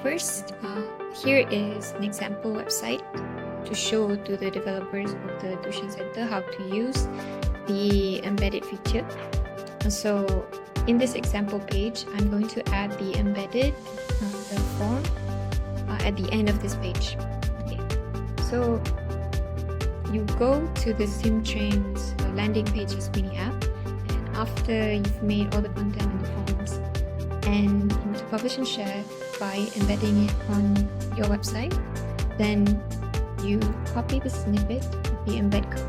first, here is an example website to show to the developers of the tuition center how to use the embedded feature. So in this example page, I'm going to add the embedded the form at the end of this page. Okay. So you go to the SimTrain's landing pages mini app, and after you've made all the content and the forms, and you want to publish and share by embedding it on your website, then you copy the snippet of the embed code.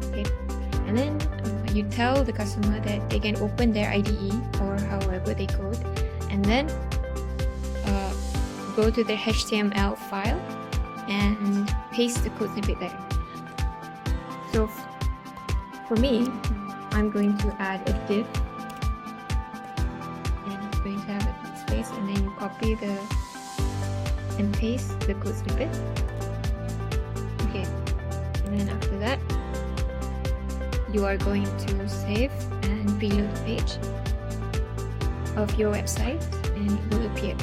Okay. And then you tell the customer that they can open their IDE or however they code, and then go to their HTML file and paste the code snippet there. So for me, I'm going to add a div, and it's going to have a space, and then you copy and paste the code snippet. Okay, and then after that, you are going to save and reload the page of your website, and it will appear.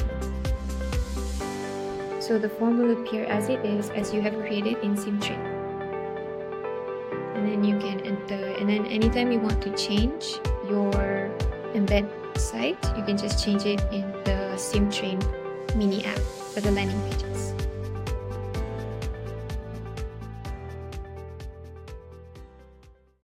So the form will appear as it is, as you have created in SimTrain. And then you can enter, and then anytime you want to change your embed site, you can just change it in the SimTrain mini app for the landing pages.